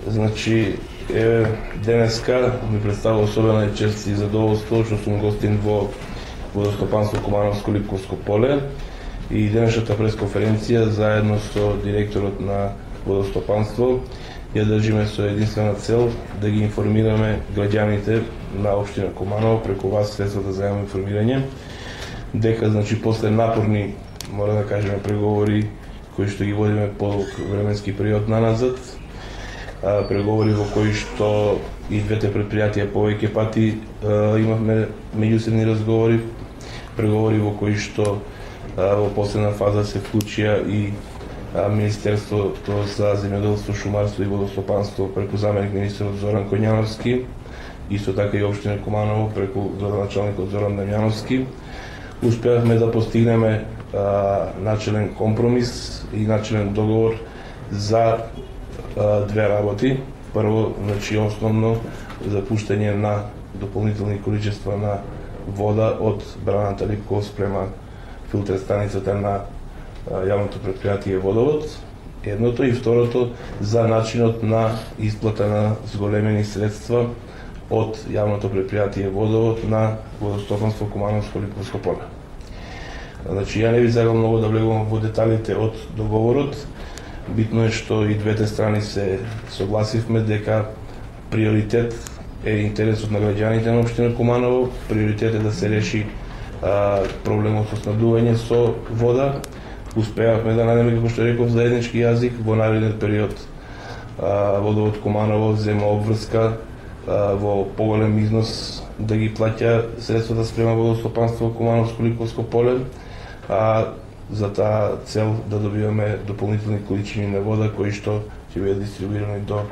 Значи, денеска ми представува особена чест и задоволство што сум гостин во Водостопанство Кумановско-Липковско поле и денешната пресконференција заедно со директорот на Водостопанство ја држиме со единствена цел да ги информираме граѓаните на општина Куманово преку вас средствата за јавно информирање дека после напорни, мора да кажеме, преговори кои што ги водиме по временски период наназад, преговори во кои што и двете предпријатија повеќе пати имавме меѓусебни разговори, преговори во кои што во последна фаза се вклучија и Министерството за земјоделство, шумарство и водостопанство преку заменик министерот Зоран Коњановски, исто така и општина Куманово преку градоначалникот Зоран Дамјановски. Успеавме да постигнеме начелен компромис и начелен договор за две работи. Прво, основно за пуштање на дополнителни количества на вода од браната Липковс према филтер станицата на јавното предпријатие Водовод. Едното, и второто за начинот на исплата на зголемени средства од јавното предпријатие Водовод на Водостопанство Кумановско-Липковско поле. Ја не би сакал многу да влегувам во деталите од договорот. Битно е што и двете страни се согласивме дека приоритет е интересот на граѓаните на општина Куманово, приоритет е да се реши проблемот со снабдување со вода. Успеавме да најдеме, како што реков, заеднички јазик. Во наредниот период Водовод Куманово зема обврска во поголем износ да ги плаќа средствата спрема Водостопанство Кумановско-Липковско поле, за таа цел да добиваме дополнителни количини на вода кои што ќе бидат дистрибуирани до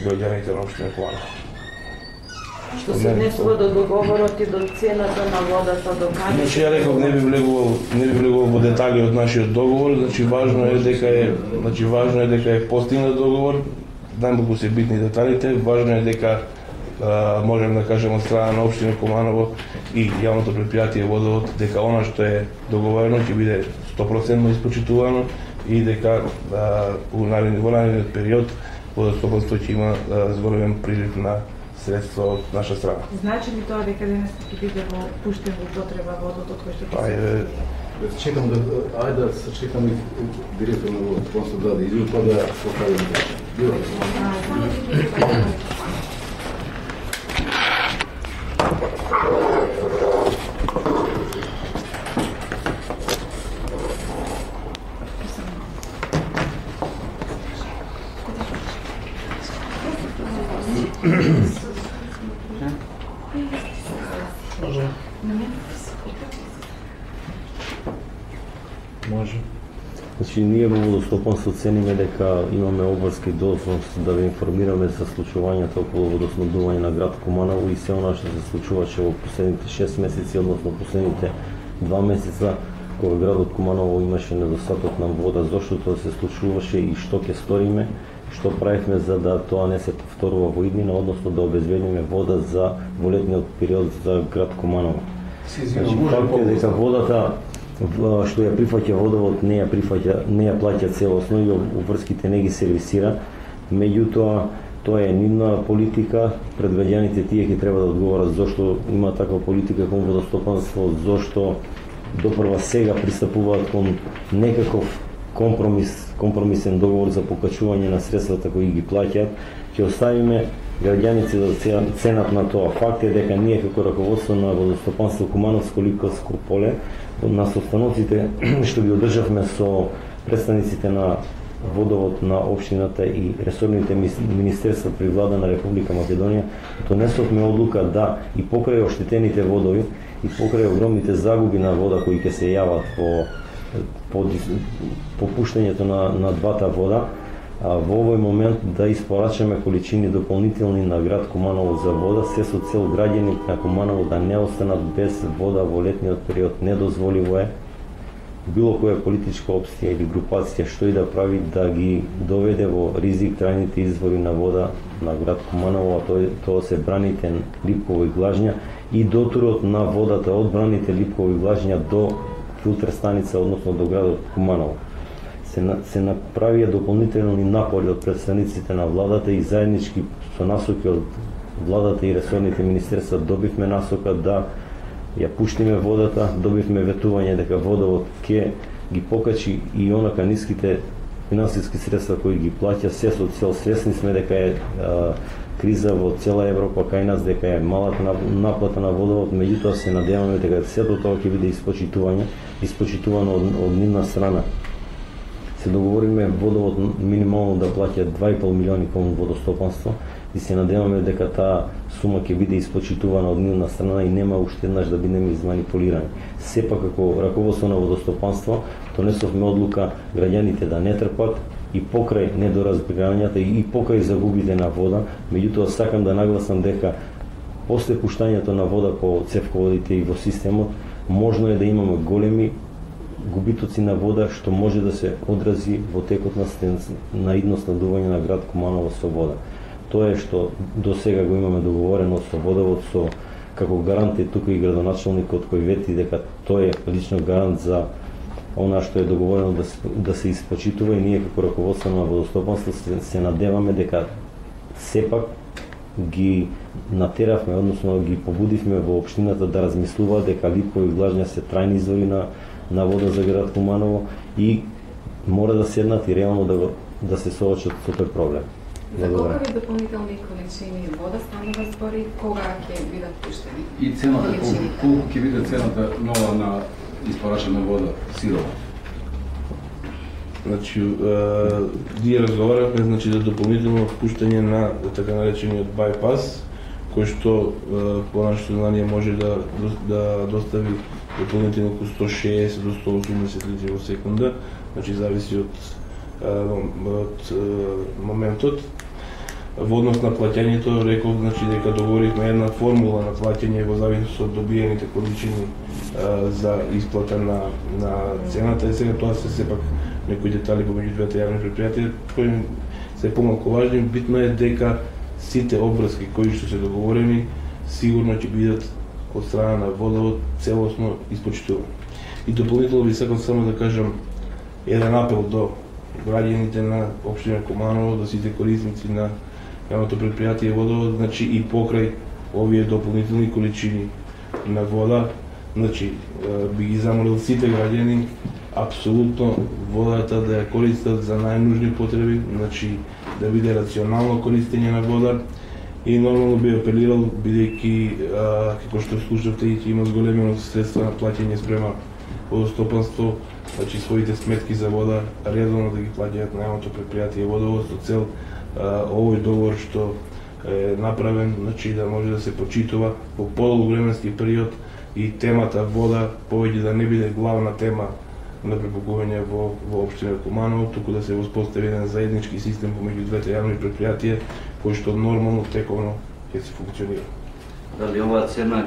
граѓаните на општина Куманово. Што се однесува до договорот и до цената на водата, до каде? Ја реков, не би влегувал во детали од нашиот договор. Важно е дека е постигнат договор. Најмногу се битни деталите. Важно е дека можем да кажем од страна на општина Куманово и јавното предпријатие Водовод дека она што е договорено ќе биде 100% испочитувано и дека во наредниот период Водостопанство ќе има зголемен прилив на средства од наша страна. Значи ли тоа дека денес ќе биде пуштен во употреба водот кој што Чекам да се чекам и директор на Водостопанство да иде па да покажам. Може. Ние во Водостопанство цениме дека имаме обврска и должност да ве информираме за случувањето околу водоснабдување на град Куманово и се она што се случуваше во последните 6 месеци, односно последните 2 месеца, кога градот Куманово имаше недостаток на вода, зошто тоа се случуваше и што ќе сториме, што правихме за да тоа не се повторува во иднина, односно да обезбедиме вода за во летниот период за град Куманово. Факт е дека водата што ја прифаќа Водовод не ја плаќа целосно и обврските не ги сервисира. Меѓутоа, тоа е нивна политика, пред граѓаните тие ќе треба да одговорат зошто има таква политика кон Водостопанство, зошто допрва сега пристапуваат кон некаков компромисен договор за покачување на средствата кои ги плаќаат. Ќе оставиме граѓаните да ценат на тоа. Факт е дека ние како раководство на Водостопанство Кумановско-Липковско поле на состаноците што ги одржавме со представниците на Водовод на општината и ресорните министерства при влада на Република Македонија, донесовме одлука да и покрај оштетените водови и покрај огромните загуби на вода кои ќе се јават по пуштањето на двата вода, во овој момент да испорачаме количини дополнителни на град Куманово за вода, се со цел граѓаните на Куманово да не останат без вода во летниот период. Недозволиво е било која политичка опција или групација што и да прави да ги доведе во ризик трајните извори на вода на град Куманово, а тоа се браните Липково и Глажња и дотурот на водата од браните Липково и Глажња до филтер станица, односно до градот Куманово. се направија дополнителни напори од представниците на владата и заеднички со насоки од владата и ресорните министерства добивме насока да ја пуштиме водата, добивме ветување дека водовод ќе ги покачи и онака ниските финансиски средства кои ги плаќа, се со цел свесни сме дека е криза во цела Европа, кај нас дека е малата наплата на водовод, меѓутоа се надеваме дека сето тоа ќе биде испочитувано од нивна страна. Се договориме водовод минимално да плаќа 2,5 милиони кон водостопанство и се надеваме дека таа сума ќе биде испочитувана од нивна страна и нема уште еднаш да бидеме изманипулирани. Сепак како раководство на водостопанство донесовме одлука граѓаните да не трпат и покрај недоразбирањата и покрај загубите на вода, меѓутоа сакам да нагласам дека после пуштањето на вода по цевководите и во системот можно е да имаме големи губитоци на вода што може да се одрази во текот на идно снабдување на град Куманово со вода. Тоа е што до сега го имаме договорено со водовод, со како гарант е тука и градоначалникот кој вети дека тој е лично гарант за она што е договорено да се испочитува и ние како раководство на водостопанство се надеваме дека сепак ги натеравме, односно ги побудивме во општината да размислуваат дека Липкови влажња се трајни извори на вода за град Куманово и мора да седнат и реално да се соочат со тој проблем. За колку дополнителни количини вода станува збори, кога ќе бидат пуштени? И цената, колку ќе биде цената нова на испорачена вода, сирова? Значи, ние разговараме, значи, за дополнително пуштање на така наречениот байпас, кој што по нашето знание може да достави дополнително околу 160 до 180 литри во секунда, значи зависи од моментот. Во однос на плаќањето, реков, значи, дека договоривме една формула на плаќање во зависност од добиените количини за исплата на цената и сега тоа се сепак некои детали помеѓу двете јавни предпријатија кои се помалку важни. Битно е дека сите обврски кои што се договорени сигурно ќе бидат од страна на водовод целосно испочитувани. И дополнително би сакал само да кажам еден апел до граѓаните на општина Куманово, да сите корисници на јавното предпријатие водовод, значи и покрај овие дополнителни количини на вода, значи би ги замолил сите граѓани апсолутно водата да ја користат за најнужни потреби, значи да биде рационално користење на вода и нормално би апелирал, бидејќи како што слушавте и има зголемено средства на плаќање спрема водостопанство, значи своите сметки за вода редовно да ги плаќаат на јавното предпријатие водовод со цел овој договор што е направен, значи да може да се почитува во подолг временски период и темата вода повеќе да не биде главна тема на препукување во општина Куманово, туку да се воспостави еден заеднички систем помеѓу двете јавни предпријатија кој што нормално тековно ќе се функционира. Дали оваа цена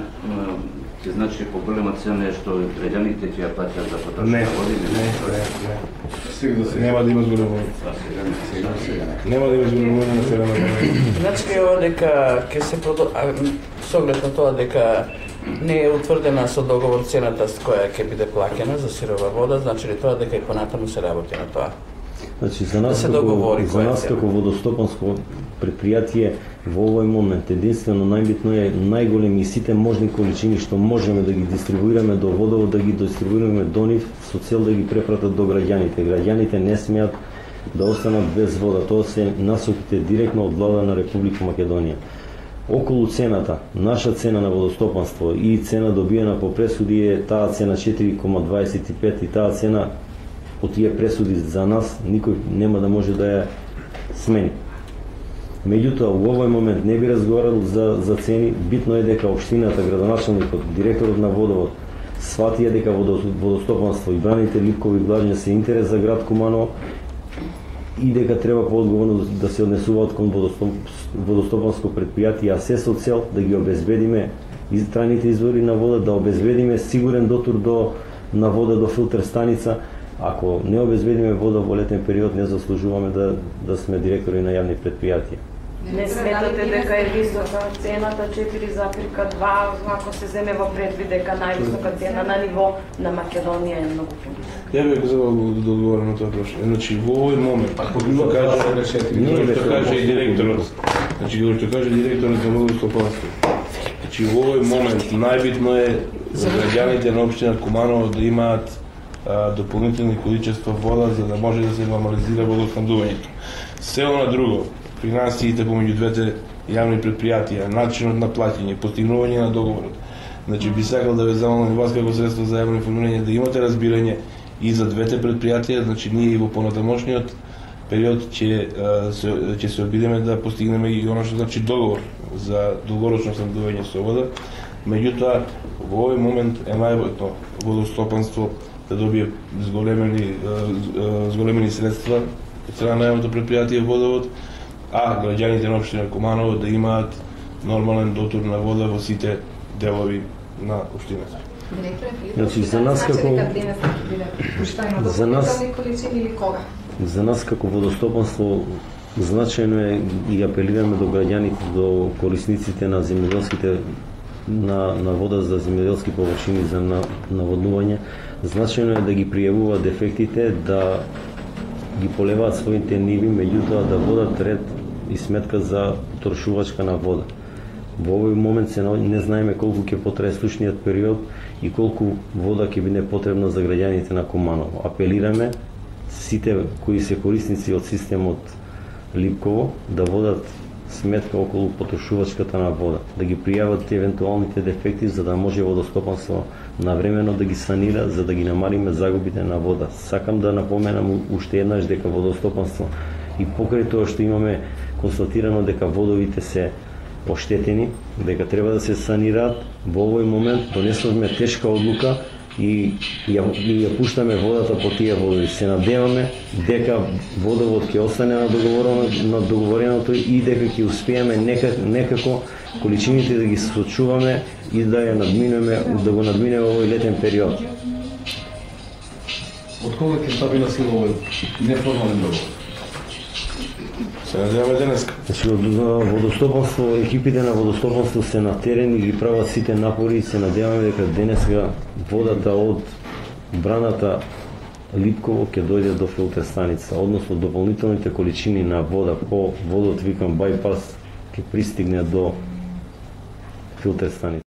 ќе значи поголема цена е што граѓаните ќе ја плаќаат за потрошка води? Не. Нема да има зголемување. Нема да има зголемување на цена на вода. Значи ова дека ќе се со оглед на тоа дека не е утврдена со договор цената с која ќе биде плаќена за сирова вода, значи ли тоа дека и понатаму се работи на тоа? Значи за нас како водостопанско предпријатие во овој момент единствено најбитно е најголеми и сите можни количини што можеме да ги дистрибуираме до водовод, да ги дистрибуираме до нив со цел да ги препратат до граѓаните. Граѓаните не смеат да останат без вода, тоа се насоките директно од влада на Република Македонија. Околу цената, наша цена на водостопанство и цена добиена по пресуди е таа цена 4,25 и таа цена по тие пресуди за нас никој нема да може да ја смени. Меѓутоа, во овој момент не би разговарал за цени, битно е дека општината, градоначалникот, директорот на водовод сватија дека водостопанство и браните Липкови влажња се интерес за град Куманово и дека треба поодговорно да се однесуваат кон водостопанско предпријатие, а се со цел да ги обезбедиме трајните извори на вода, да обезбедиме сигурен дотур на вода до филтер станица. Ако не обезбедиме вода во летен период, не заслужуваме да сме директори на јавни предпријатија. Не сметате дека е висока цената 4,2, ако се земе во предвид дека највисока цена на ниво на Македонија е многу пониска? Ја бих забрал да одговорам на тоа прашање. Значи во овој момент, што каже и директорот, што каже директорот на водостопанство. Значи во овој момент најбитно е за граѓаните на општина Куманово да имаат дополнителни количества вода за да може да се нормализира водоснабдувањето. Се она друго, финансиите помеѓу двете јавни предпријатија, начинот на плаќање, постигнување на договорот. Значи би сакал да ве замолам и вас како средство за јавно информирање да имате разбирање и за двете предпријатија, значи ние и во понатамошниот период ќе се обидеме да постигнеме и оно што значи договор за долгорочно снабдување со вода. Меѓутоа, во овој момент е најбитно водостопанство да добие зголемени средства од страна на јавното предпријатие Водовод, а граѓаните на општина Куманово да имаат нормален дотур на вода во сите делови на општината. Значи за нас како водостопанство значајно е и апелираме до граѓаните, до корисниците на земјоделските на вода за земјоделски површини за наводнување, значајно е да ги пријавуваат дефектите, да ги полеваат своите ниви, меѓутоа да водат ред и сметка за трошувачка на вода. Во овој момент не знаеме колку ќе потрае сушниот период и колку вода ќе биде потребна за граѓаните на Куманово. Апелираме сите кои се корисници од системот Липково да водат сметка околу потрошувачката на вода, да ги пријават евентуалните дефекти за да може водостопанство навремено да ги санира, за да ги намалиме загубите на вода. Сакам да напоменам уште еднаш дека водостопанство и покрај тоа што имаме констатирано дека водовите се оштетени, дека треба да се санираат, во овој момент донесовме тешка одлука и ја пуштаме водата по тие водови. Се надеваме дека водовод ќе остане на договореното и дека ќе успееме некако количините да ги сочуваме и да ја надминеме, да го надминеме овој летен период. Од кога ќе стапи на сила овој неформален договор? Се надеваме денеска. Значи, од водостопанство, екипите на водостопанство се на терен и ги прават сите напори и се надеваме дека денеска водата од браната Липково ќе дојде до филтер станица, односно дополнителните количини на вода по водот викам байпас ќе пристигне до филтер станица.